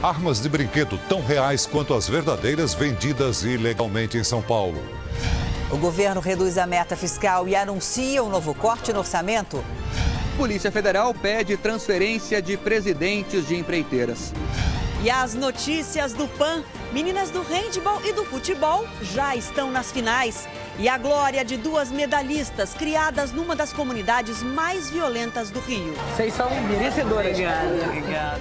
Armas de brinquedo tão reais quanto as verdadeiras vendidas ilegalmente em São Paulo. O governo reduz a meta fiscal e anuncia um novo corte no orçamento. Polícia Federal pede transferência de presidentes de empreiteiras. E as notícias do PAN. Meninas do handebol e do futebol já estão nas finais. E a glória de duas medalhistas criadas numa das comunidades mais violentas do Rio. Vocês são merecedoras. Obrigada.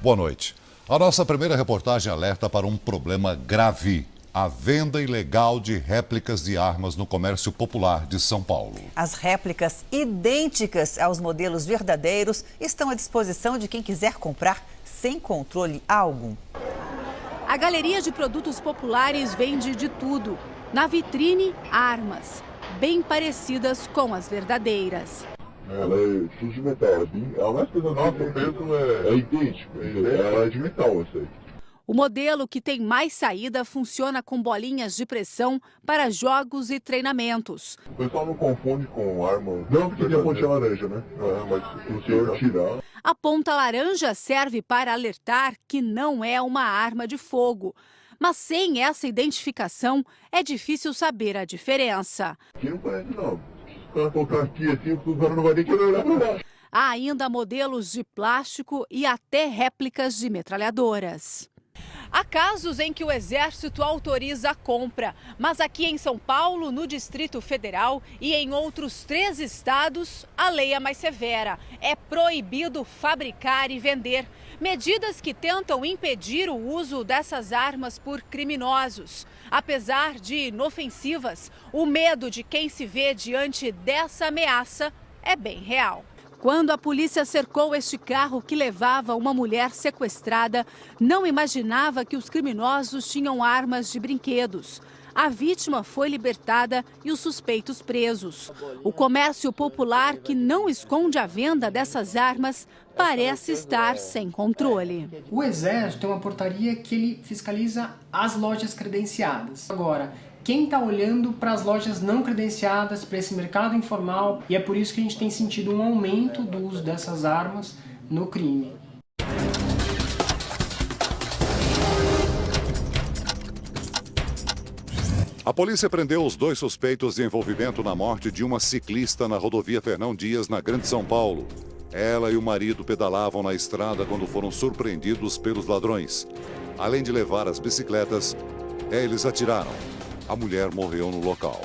Boa noite. A nossa primeira reportagem alerta para um problema grave: a venda ilegal de réplicas de armas no comércio popular de São Paulo. As réplicas idênticas aos modelos verdadeiros estão à disposição de quem quiser comprar sem controle algum. A galeria de produtos populares vende de tudo. Na vitrine, armas, bem parecidas com as verdadeiras. Ela é tudo de metal, ela mais coisa nova, o peso é idêntico, ela é de metal, eu sei. O modelo que tem mais saída funciona com bolinhas de pressão para jogos e treinamentos. O pessoal não confunde com arma, não porque tem a pontinha laranja, né? Mas se o senhor tirar... A ponta laranja serve para alertar que não é uma arma de fogo. Mas sem essa identificação, é difícil saber a diferença. Aqui não conhece, não. Se o cara colocar aqui assim, o cara não vai nem querer olhar para baixo. Há ainda modelos de plástico e até réplicas de metralhadoras. Há casos em que o Exército autoriza a compra, mas aqui em São Paulo, no Distrito Federal e em outros 3 estados, a lei é mais severa. É proibido fabricar e vender. Medidas que tentam impedir o uso dessas armas por criminosos. Apesar de inofensivas, o medo de quem se vê diante dessa ameaça é bem real. Quando a polícia cercou este carro que levava uma mulher sequestrada, não imaginava que os criminosos tinham armas de brinquedos. A vítima foi libertada e os suspeitos presos. O comércio popular, que não esconde a venda dessas armas, parece estar sem controle. O Exército tem uma portaria que ele fiscaliza as lojas credenciadas. Agora, quem está olhando para as lojas não credenciadas, para esse mercado informal, e é por isso que a gente tem sentido um aumento do uso dessas armas no crime. A polícia prendeu os 2 suspeitos de envolvimento na morte de uma ciclista na rodovia Fernão Dias, na Grande São Paulo. Ela e o marido pedalavam na estrada quando foram surpreendidos pelos ladrões. Além de levar as bicicletas, eles atiraram. A mulher morreu no local.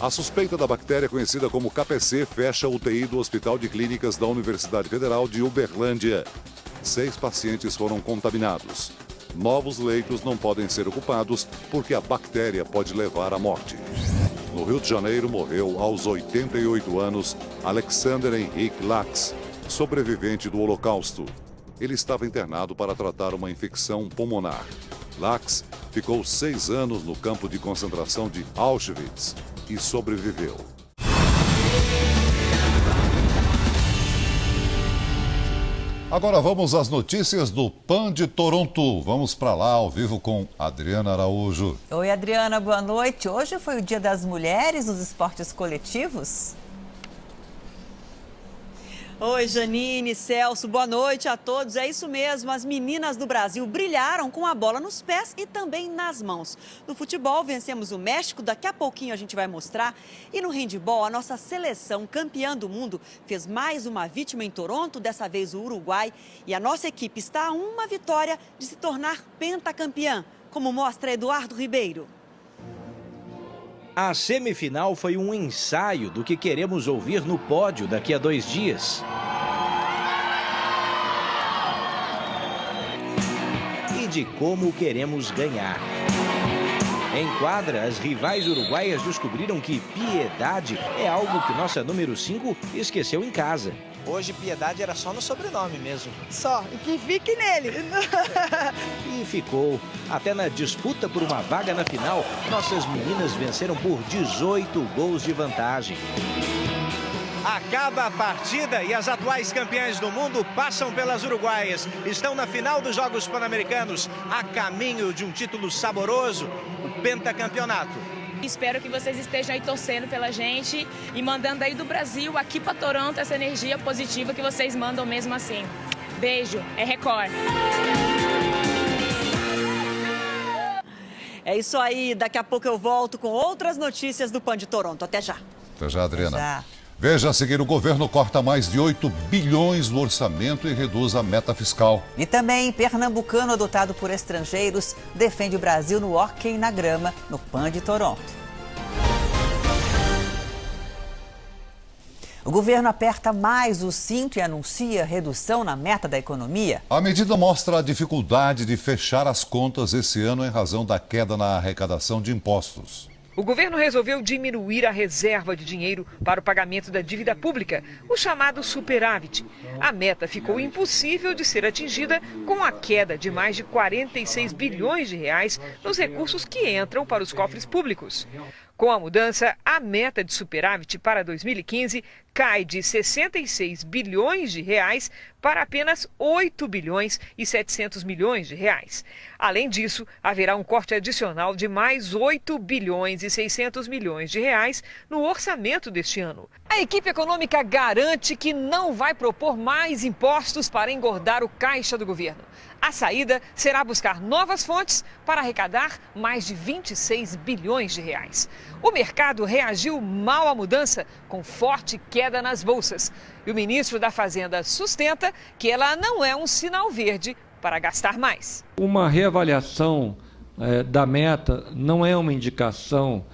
A suspeita da bactéria conhecida como KPC fecha a UTI do Hospital de Clínicas da Universidade Federal de Uberlândia. 6 pacientes foram contaminados. Novos leitos não podem ser ocupados porque a bactéria pode levar à morte. No Rio de Janeiro, morreu aos 88 anos Alexander Henrique Lax, sobrevivente do Holocausto. Ele estava internado para tratar uma infecção pulmonar. Lax ficou 6 anos no campo de concentração de Auschwitz e sobreviveu. Agora vamos às notícias do PAN de Toronto. Vamos para lá ao vivo com Adriana Araújo. Oi, Adriana, boa noite. Hoje foi o Dia das Mulheres nos esportes coletivos? Oi, Janine, Celso, boa noite a todos. É isso mesmo, as meninas do Brasil brilharam com a bola nos pés e também nas mãos. No futebol, vencemos o México, daqui a pouquinho a gente vai mostrar. E no handebol, a nossa seleção campeã do mundo fez mais uma vítima em Toronto, dessa vez o Uruguai. E a nossa equipe está a uma vitória de se tornar pentacampeã, como mostra Eduardo Ribeiro. A semifinal foi um ensaio do que queremos ouvir no pódio daqui a 2 dias. E de como queremos ganhar. Em quadra, as rivais uruguaias descobriram que piedade é algo que nossa número 5 esqueceu em casa. Hoje, Piedade era só no sobrenome mesmo. Só, e que fique nele. E ficou. Até na disputa por uma vaga na final, nossas meninas venceram por 18 gols de vantagem. Acaba a partida e as atuais campeãs do mundo passam pelas uruguaias. Estão na final dos Jogos Pan-Americanos, a caminho de um título saboroso, o pentacampeonato. Espero que vocês estejam aí torcendo pela gente e mandando aí do Brasil, aqui para Toronto, essa energia positiva que vocês mandam mesmo assim. Beijo, é Record. É isso aí, daqui a pouco eu volto com outras notícias do PAN de Toronto. Até já. Até já, Adriana. Até já. Veja a seguir, o governo corta mais de 8 bilhões no orçamento e reduz a meta fiscal. E também, pernambucano adotado por estrangeiros defende o Brasil no hóquei na grama, no PAN de Toronto. O governo aperta mais o cinto e anuncia redução na meta da economia. A medida mostra a dificuldade de fechar as contas esse ano em razão da queda na arrecadação de impostos. O governo resolveu diminuir a reserva de dinheiro para o pagamento da dívida pública, o chamado superávit. A meta ficou impossível de ser atingida com a queda de mais de 46 bilhões de reais nos recursos que entram para os cofres públicos. Com a mudança, a meta de superávit para 2015 cai de 66 bilhões de reais para apenas 8 bilhões e 700 milhões de reais. Além disso, haverá um corte adicional de mais 8 bilhões e 600 milhões de reais no orçamento deste ano. A equipe econômica garante que não vai propor mais impostos para engordar o caixa do governo. A saída será buscar novas fontes para arrecadar mais de 26 bilhões de reais. O mercado reagiu mal à mudança, com forte queda nas bolsas. E o ministro da Fazenda sustenta que ela não é um sinal verde para gastar mais. Uma reavaliação da meta não é uma indicação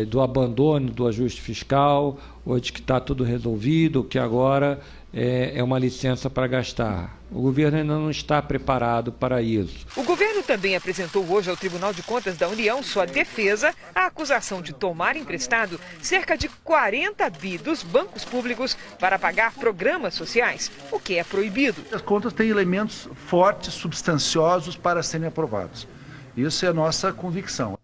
do abandono do ajuste fiscal, ou de que está tudo resolvido, que agora é uma licença para gastar. O governo ainda não está preparado para isso. O governo também apresentou hoje ao Tribunal de Contas da União sua defesa à acusação de tomar emprestado cerca de 40 bi dos bancos públicos para pagar programas sociais, o que é proibido. As contas têm elementos fortes, substanciosos para serem aprovados. Isso é a nossa convicção.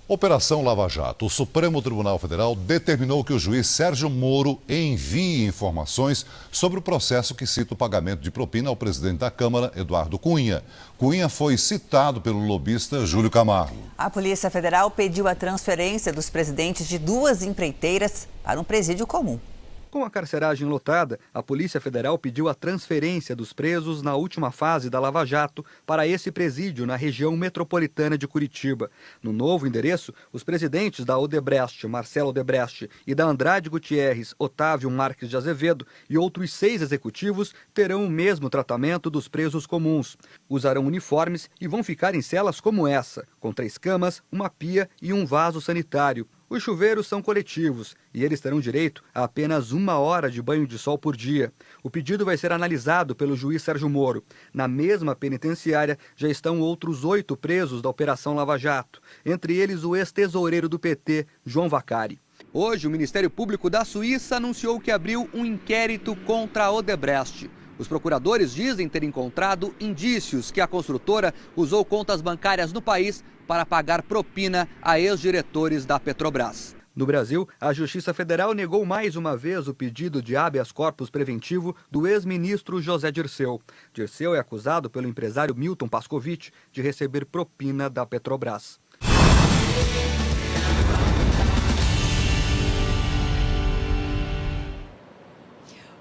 Operação Lava Jato. O Supremo Tribunal Federal determinou que o juiz Sérgio Moro envie informações sobre o processo que cita o pagamento de propina ao presidente da Câmara, Eduardo Cunha. Cunha foi citado pelo lobista Júlio Camargo. A Polícia Federal pediu a transferência dos presidentes de 2 empreiteiras para um presídio comum. Com a carceragem lotada, a Polícia Federal pediu a transferência dos presos na última fase da Lava Jato para esse presídio na região metropolitana de Curitiba. No novo endereço, os presidentes da Odebrecht, Marcelo Odebrecht, e da Andrade Gutierrez, Otávio Marques de Azevedo, e outros 6 executivos terão o mesmo tratamento dos presos comuns. Usarão uniformes e vão ficar em celas como essa, com 3 camas, uma pia e um vaso sanitário. Os chuveiros são coletivos e eles terão direito a apenas 1 hora de banho de sol por dia. O pedido vai ser analisado pelo juiz Sérgio Moro. Na mesma penitenciária já estão outros 8 presos da Operação Lava Jato, entre eles o ex-tesoureiro do PT, João Vacari. Hoje, o Ministério Público da Suíça anunciou que abriu um inquérito contra a Odebrecht. Os procuradores dizem ter encontrado indícios que a construtora usou contas bancárias no país para pagar propina a ex-diretores da Petrobras. No Brasil, a Justiça Federal negou mais uma vez o pedido de habeas corpus preventivo do ex-ministro José Dirceu. Dirceu é acusado pelo empresário Milton Pascovitch de receber propina da Petrobras.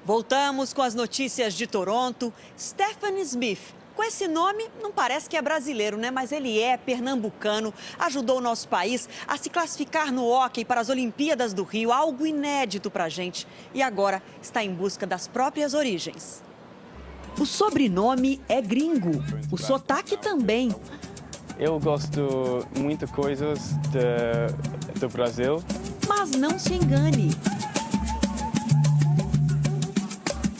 Voltamos com as notícias de Toronto. Stephen Smith, com esse nome, não parece que é brasileiro, né? Mas ele é pernambucano, ajudou o nosso país a se classificar no hóquei para as Olimpíadas do Rio, algo inédito para a gente. E agora está em busca das próprias origens. O sobrenome é gringo, o sotaque também. Eu gosto muito coisas do Brasil. Mas não se engane.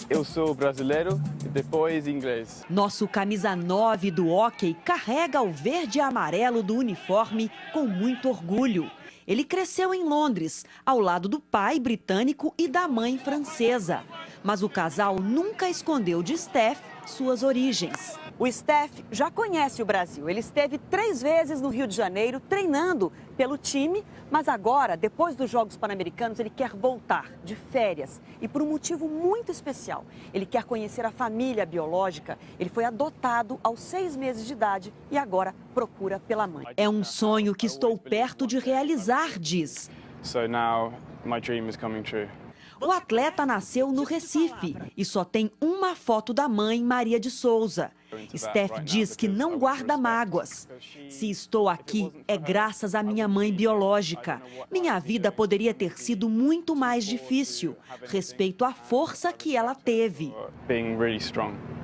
Eu sou brasileiro e depois inglês. Nosso camisa 9 do hóquei carrega o verde e amarelo do uniforme com muito orgulho. Ele cresceu em Londres, ao lado do pai britânico e da mãe francesa. Mas o casal nunca escondeu de Steph suas origens. O Steph já conhece o Brasil. Ele esteve 3 vezes no Rio de Janeiro treinando pelo time, mas agora, depois dos Jogos Pan-Americanos, ele quer voltar de férias e por um motivo muito especial. Ele quer conhecer a família biológica. Ele foi adotado aos 6 meses de idade e agora procura pela mãe. É um sonho que estou perto de realizar, diz. So now my dream is coming true. O atleta nasceu no Recife e só tem uma foto da mãe, Maria de Souza. Steph diz que não guarda mágoas. Se estou aqui, é graças à minha mãe biológica. Minha vida poderia ter sido muito mais difícil. Respeito à força que ela teve.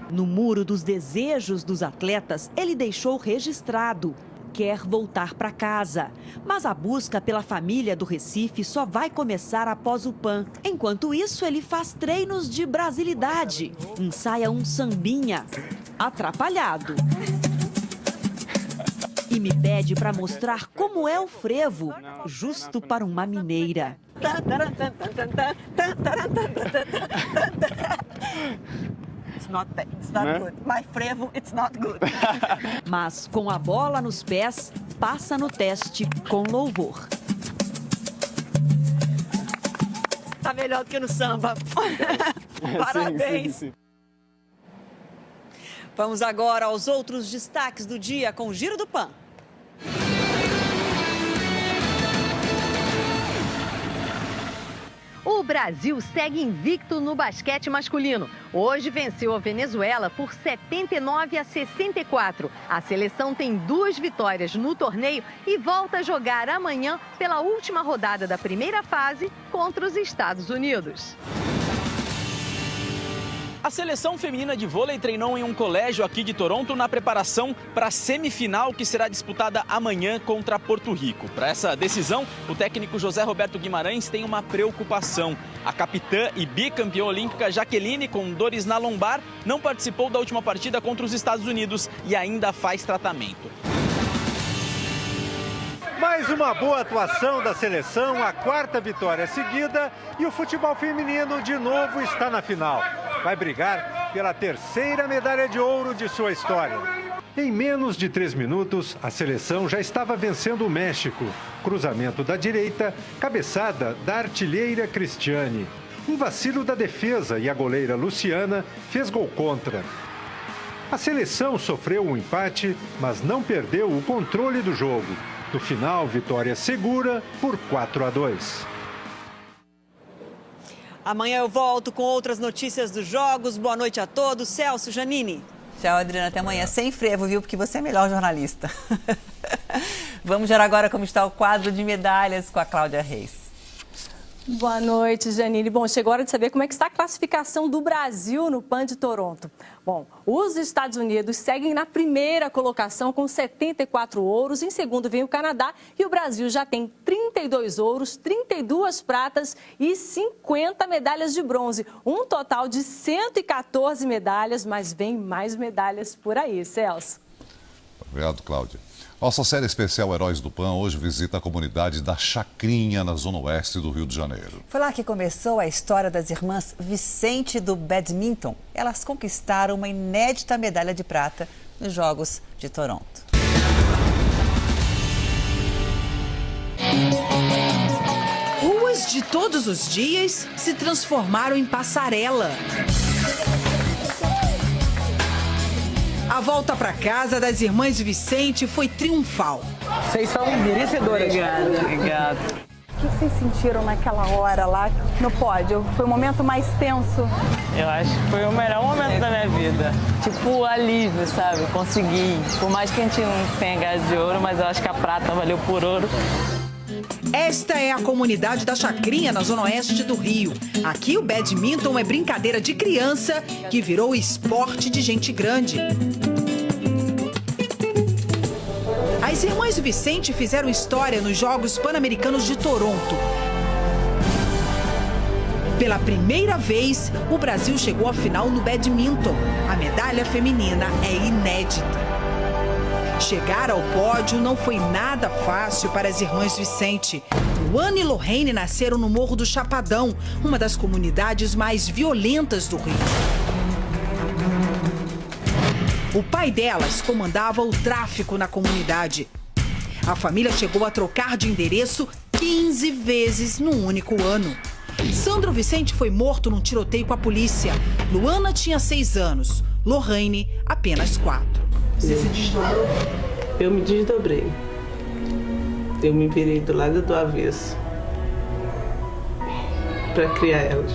No muro dos desejos dos atletas, ele deixou registrado: quer voltar para casa. Mas a busca pela família do Recife só vai começar após o PAN. Enquanto isso, ele faz treinos de brasilidade. Ensaia um sambinha atrapalhado. E me pede para mostrar como é o frevo, justo para uma mineira. It's not good. My frevo, it's not good. Mas com a bola nos pés, passa no teste com louvor. Tá melhor do que no samba. Parabéns. Sim. Vamos agora aos outros destaques do dia com o Giro do PAN. O Brasil segue invicto no basquete masculino. Hoje venceu a Venezuela por 79-64. A seleção tem 2 vitórias no torneio e volta a jogar amanhã pela última rodada da primeira fase contra os Estados Unidos. A seleção feminina de vôlei treinou em um colégio aqui de Toronto na preparação para a semifinal que será disputada amanhã contra Porto Rico. Para essa decisão, o técnico José Roberto Guimarães tem uma preocupação. A capitã e bicampeã olímpica Jaqueline, com dores na lombar, não participou da última partida contra os Estados Unidos e ainda faz tratamento. Mais uma boa atuação da seleção, a 4ª vitória seguida e o futebol feminino de novo está na final. Vai brigar pela 3ª medalha de ouro de sua história. Em menos de 3 minutos, a seleção já estava vencendo o México. Cruzamento da direita, cabeçada da artilheira Cristiane. Um vacilo da defesa e a goleira Luciana fez gol contra. A seleção sofreu um empate, mas não perdeu o controle do jogo. No final, vitória segura por 4-2. Amanhã eu volto com outras notícias dos jogos. Boa noite a todos. Celso, Janine. Tchau, Adriana. Até amanhã. Sem frevo, viu? Porque você é melhor jornalista. Vamos ver agora como está o quadro de medalhas com a Cláudia Reis. Boa noite, Janine. Bom, chegou a hora de saber como é que está a classificação do Brasil no PAN de Toronto. Bom, os Estados Unidos seguem na primeira colocação com 74 ouros. Em segundo vem o Canadá e o Brasil já tem 32 ouros, 32 pratas e 50 medalhas de bronze. Um total de 114 medalhas, mas vem mais medalhas por aí, Celso. Obrigado, Cláudia. Nossa série especial Heróis do PAN hoje visita a comunidade da Chacrinha, na zona oeste do Rio de Janeiro. Foi lá que começou a história das irmãs Vicente do badminton. Elas conquistaram uma inédita medalha de prata nos Jogos de Toronto. Ruas de todos os dias se transformaram em passarela. A volta para casa das irmãs Vicente foi triunfal. Vocês são merecedoras. Obrigado. O que vocês sentiram naquela hora lá no pódio? Foi o momento mais tenso? Eu acho que foi o melhor momento da minha vida. Tipo, alívio, sabe? Consegui. Por mais que a gente não tenha ganhado de ouro, mas eu acho que a prata valeu por ouro. Esta é a comunidade da Chacrinha, na zona oeste do Rio. Aqui o badminton é brincadeira de criança que virou esporte de gente grande. As irmãs Vicente fizeram história nos Jogos Pan-Americanos de Toronto. Pela primeira vez, o Brasil chegou à final no badminton. A medalha feminina é inédita. Chegar ao pódio não foi nada fácil para as irmãs Vicente. No Luana e Lorraine nasceram no Morro do Chapadão, uma das comunidades mais violentas do Rio. O pai delas comandava o tráfico na comunidade. A família chegou a trocar de endereço 15 vezes num único ano. Sandro Vicente foi morto num tiroteio com a polícia. Luana tinha 6 anos, Lorraine apenas 4. Você se desdobrou? Eu me desdobrei. Eu me virei do lado do avesso para criar elas.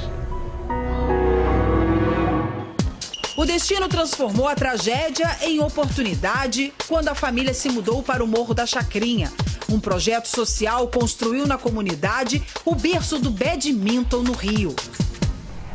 O destino transformou a tragédia em oportunidade quando a família se mudou para o Morro da Chacrinha. Um projeto social construiu na comunidade o berço do badminton no Rio.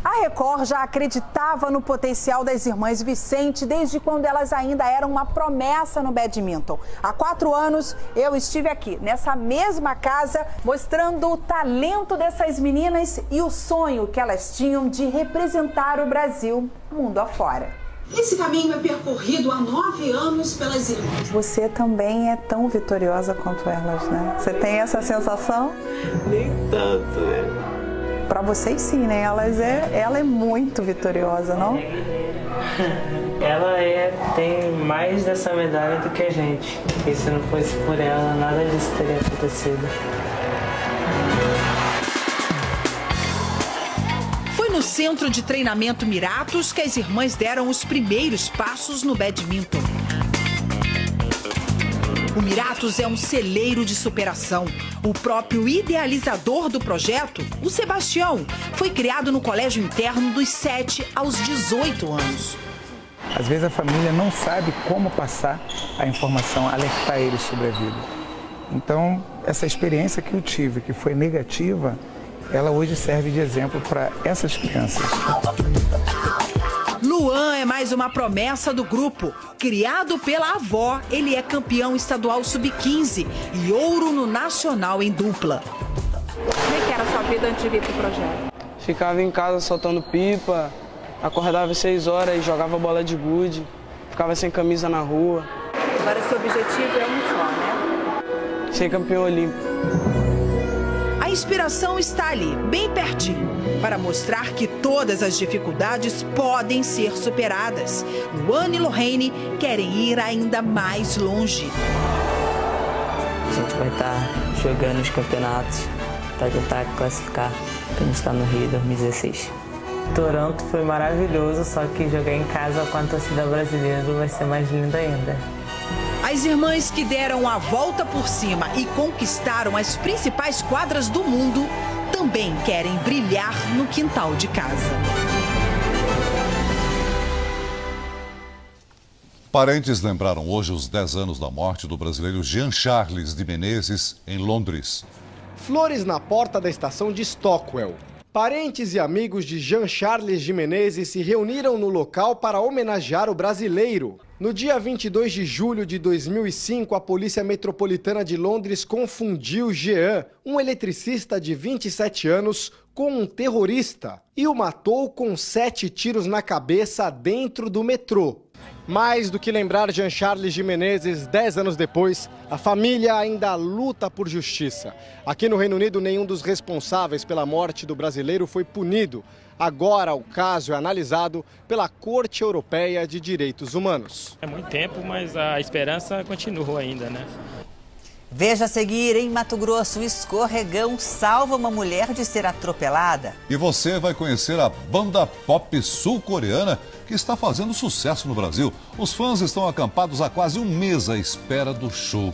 A Record já acreditava no potencial das irmãs Vicente desde quando elas ainda eram uma promessa no badminton. Há 4 anos eu estive aqui, nessa mesma casa, mostrando o talento dessas meninas e o sonho que elas tinham de representar o Brasil mundo afora. Esse caminho é percorrido há 9 anos pelas irmãs. Você também é tão vitoriosa quanto elas, né? Você tem essa sensação? Nem tanto, né? Para vocês sim, né? Ela é muito vitoriosa, não? Ela tem mais dessa medalha do que a gente. E se não fosse por ela, nada disso teria acontecido. Foi no centro de treinamento Miratos que as irmãs deram os primeiros passos no badminton. O Miratos é um celeiro de superação. O próprio idealizador do projeto, o Sebastião, foi criado no colégio interno dos 7 aos 18 anos. Às vezes a família não sabe como passar a informação, alertar eles sobre a vida. Então, essa experiência que eu tive, que foi negativa, ela hoje serve de exemplo para essas crianças. Luan é mais uma promessa do grupo. Criado pela avó, ele é campeão estadual sub-15 e ouro no nacional em dupla. Como é que era a sua vida antes de vir pro projeto? Ficava em casa soltando pipa, acordava às 6 horas e jogava bola de gude, ficava sem camisa na rua. Agora seu objetivo é um só, né? Ser campeão olímpico. A inspiração está ali, bem pertinho, para mostrar que todas as dificuldades podem ser superadas. Luana e Lorraine querem ir ainda mais longe. A gente vai estar jogando os campeonatos para tentar classificar, para a gente estar no Rio 2016. Toronto foi maravilhoso, só que jogar em casa com a torcida brasileira vai ser mais lindo ainda. As irmãs que deram a volta por cima e conquistaram as principais quadras do mundo também querem brilhar no quintal de casa. Parentes lembraram hoje os 10 anos da morte do brasileiro Jean Charles de Menezes, em Londres. Flores na porta da estação de Stockwell. Parentes e amigos de Jean Charles de Menezes se reuniram no local para homenagear o brasileiro. No dia 22 de julho de 2005, a Polícia Metropolitana de Londres confundiu Jean, um eletricista de 27 anos, com um terrorista e o matou com 7 tiros na cabeça dentro do metrô. Mais do que lembrar Jean Charles de Menezes 10 anos depois, a família ainda luta por justiça. Aqui no Reino Unido, nenhum dos responsáveis pela morte do brasileiro foi punido. Agora o caso é analisado pela Corte Europeia de Direitos Humanos. É muito tempo, mas a esperança continua ainda, né? Veja a seguir, em Mato Grosso, um escorregão salva uma mulher de ser atropelada. E você vai conhecer a banda pop sul-coreana que está fazendo sucesso no Brasil. Os fãs estão acampados há quase um mês à espera do show.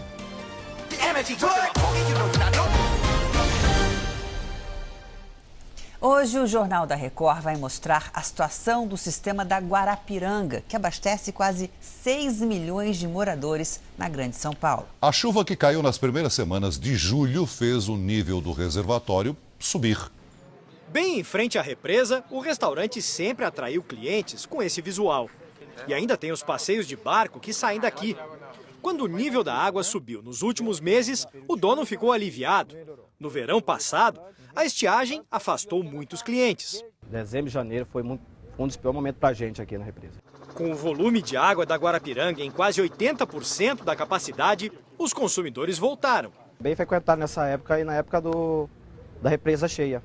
Hoje o Jornal da Record vai mostrar a situação do sistema da Guarapiranga, que abastece quase 6 milhões de moradores na Grande São Paulo. A chuva que caiu nas primeiras semanas de julho fez o nível do reservatório subir. Bem em frente à represa, o restaurante sempre atraiu clientes com esse visual. E ainda tem os passeios de barco que saem daqui. Quando o nível da água subiu nos últimos meses, o dono ficou aliviado. No verão passado, a estiagem afastou muitos clientes. Dezembro e janeiro foi um dos piores momentos para a gente aqui na represa. Com o volume de água da Guarapiranga em quase 80% da capacidade, os consumidores voltaram. Bem frequentado nessa época e na época da represa cheia.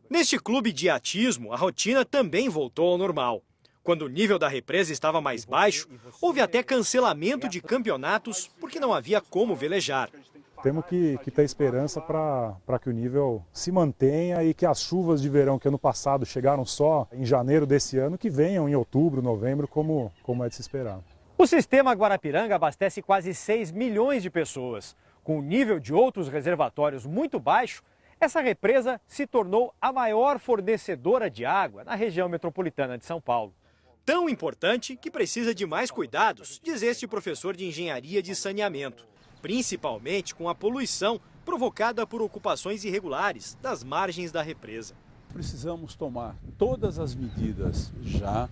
Neste clube de atismo, a rotina também voltou ao normal. Quando o nível da represa estava mais baixo, houve até cancelamento de campeonatos porque não havia como velejar. Temos que ter esperança para que o nível se mantenha e que as chuvas de verão que ano passado chegaram só em janeiro desse ano, que venham em outubro, novembro, como é de se esperar. O sistema Guarapiranga abastece quase 6 milhões de pessoas. Com o nível de outros reservatórios muito baixo, essa represa se tornou a maior fornecedora de água na região metropolitana de São Paulo. Tão importante que precisa de mais cuidados, diz este professor de engenharia de saneamento, principalmente com a poluição provocada por ocupações irregulares das margens da represa. Precisamos tomar todas as medidas já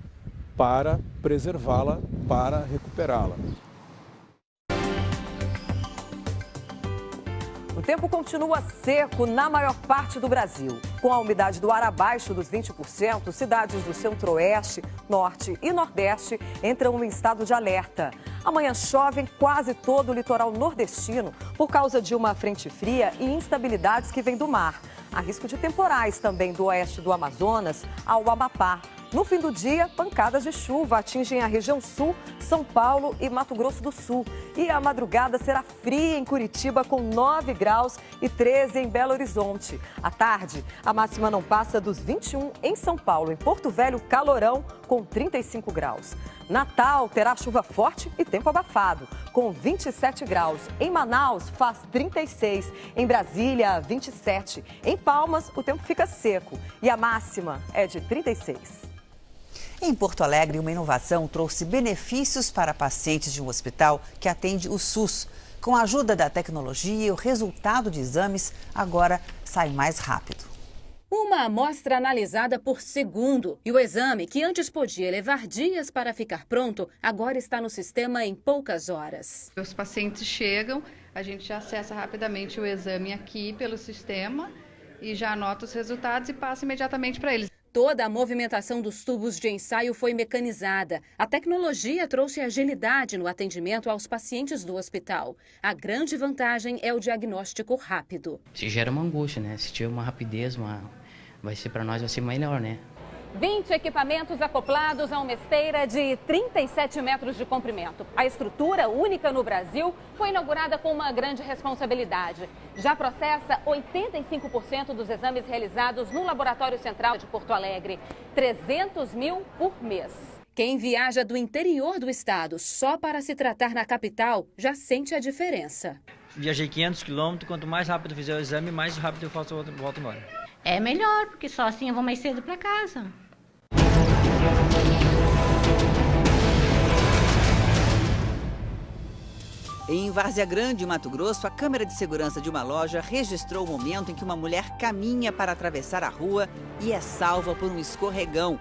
para preservá-la, para recuperá-la. O tempo continua seco na maior parte do Brasil. Com a umidade do ar abaixo dos 20%, cidades do centro-oeste, norte e nordeste entram em estado de alerta. Amanhã chove em quase todo o litoral nordestino por causa de uma frente fria e instabilidades que vêm do mar. Há risco de temporais também do oeste do Amazonas ao Amapá. No fim do dia, pancadas de chuva atingem a região sul, São Paulo e Mato Grosso do Sul. E a madrugada será fria em Curitiba, com 9 graus e 13 em Belo Horizonte. À tarde, a máxima não passa dos 21 em São Paulo. Em Porto Velho, calorão, com 35 graus. Natal terá chuva forte e tempo abafado, com 27 graus. Em Manaus, faz 36. Em Brasília, 27. Em Palmas, o tempo fica seco e a máxima é de 36. Em Porto Alegre, uma inovação trouxe benefícios para pacientes de um hospital que atende o SUS. Com a ajuda da tecnologia, o resultado de exames agora sai mais rápido. Uma amostra analisada por segundo e o exame, que antes podia levar dias para ficar pronto, agora está no sistema em poucas horas. Os pacientes chegam, a gente já acessa rapidamente o exame aqui pelo sistema e já anota os resultados e passa imediatamente para eles. Toda a movimentação dos tubos de ensaio foi mecanizada. A tecnologia trouxe agilidade no atendimento aos pacientes do hospital. A grande vantagem é o diagnóstico rápido. Se gera uma angústia, né? Se tiver uma rapidez, vai ser para nós, vai ser melhor, né? 20 equipamentos acoplados a uma esteira de 37 metros de comprimento. A estrutura, única no Brasil, foi inaugurada com uma grande responsabilidade. Já processa 85% dos exames realizados no Laboratório Central de Porto Alegre. 300 mil por mês. Quem viaja do interior do estado só para se tratar na capital já sente a diferença. Viajei 500 quilômetros, quanto mais rápido eu fizer o exame, mais rápido eu volto embora. É melhor, porque só assim eu vou mais cedo para casa. Em Várzea Grande, Mato Grosso, a câmera de segurança de uma loja registrou o momento em que uma mulher caminha para atravessar a rua e é salva por um escorregão.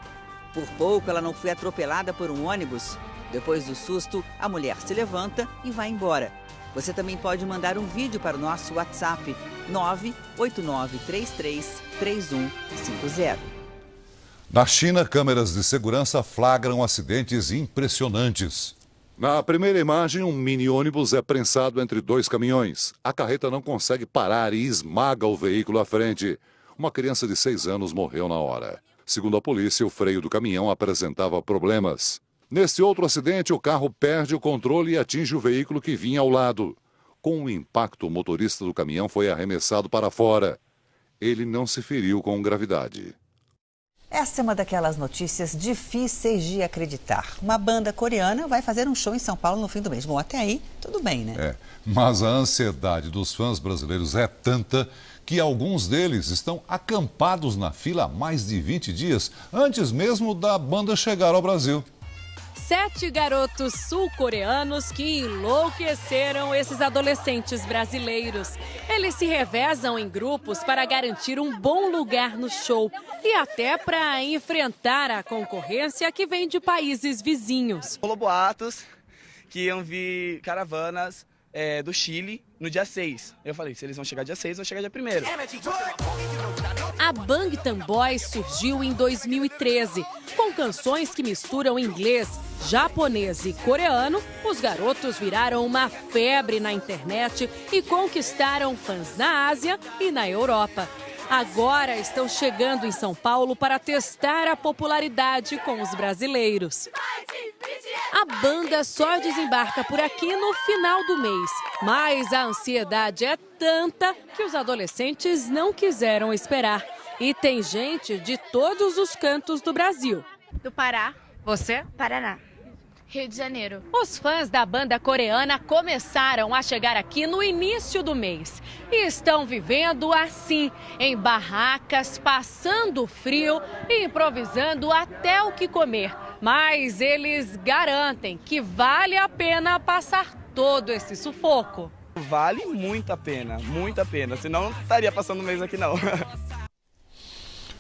Por pouco, ela não foi atropelada por um ônibus. Depois do susto, a mulher se levanta e vai embora. Você também pode mandar um vídeo para o nosso WhatsApp 989333150. Na China, câmeras de segurança flagram acidentes impressionantes. Na primeira imagem, um mini-ônibus é prensado entre dois caminhões. A carreta não consegue parar e esmaga o veículo à frente. Uma criança de 6 anos morreu na hora. Segundo a polícia, o freio do caminhão apresentava problemas. Neste outro acidente, o carro perde o controle e atinge o veículo que vinha ao lado. Com o impacto, o motorista do caminhão foi arremessado para fora. Ele não se feriu com gravidade. Essa é uma daquelas notícias difíceis de acreditar. Uma banda coreana vai fazer um show em São Paulo no fim do mês. Bom, até aí, tudo bem, né? Mas a ansiedade dos fãs brasileiros é tanta que alguns deles estão acampados na fila há mais de 20 dias, antes mesmo da banda chegar ao Brasil. 7 garotos sul-coreanos que enlouqueceram esses adolescentes brasileiros. Eles se revezam em grupos para garantir um bom lugar no show e até para enfrentar a concorrência que vem de países vizinhos. Rolou boatos que iam vir caravanas do Chile no dia 6. Eu falei, se eles vão chegar dia 6, vão chegar dia 1º. A A Bangtan Boys surgiu em 2013. Com canções que misturam inglês, japonês e coreano, os garotos viraram uma febre na internet e conquistaram fãs na Ásia e na Europa. Agora estão chegando em São Paulo para testar a popularidade com os brasileiros. A banda só desembarca por aqui no final do mês, mas a ansiedade é tanta que os adolescentes não quiseram esperar. E tem gente de todos os cantos do Brasil. Do Pará. Você? Paraná. Rio de Janeiro. Os fãs da banda coreana começaram a chegar aqui no início do mês. E estão vivendo assim, em barracas, passando frio e improvisando até o que comer. Mas eles garantem que vale a pena passar todo esse sufoco. Vale muito a pena, senão não estaria passando um mês aqui não.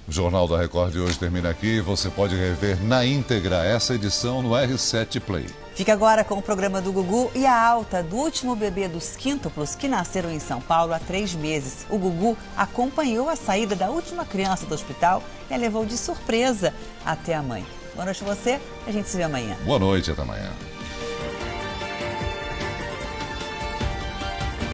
O Jornal da Record de hoje termina aqui. Você pode rever na íntegra essa edição no R7 Play. Fica agora com o programa do Gugu e a alta do último bebê dos quíntuplos que nasceram em São Paulo há 3 meses. O Gugu acompanhou a saída da última criança do hospital e a levou de surpresa até a mãe. Boa noite a você, a gente se vê amanhã. Boa noite, até amanhã.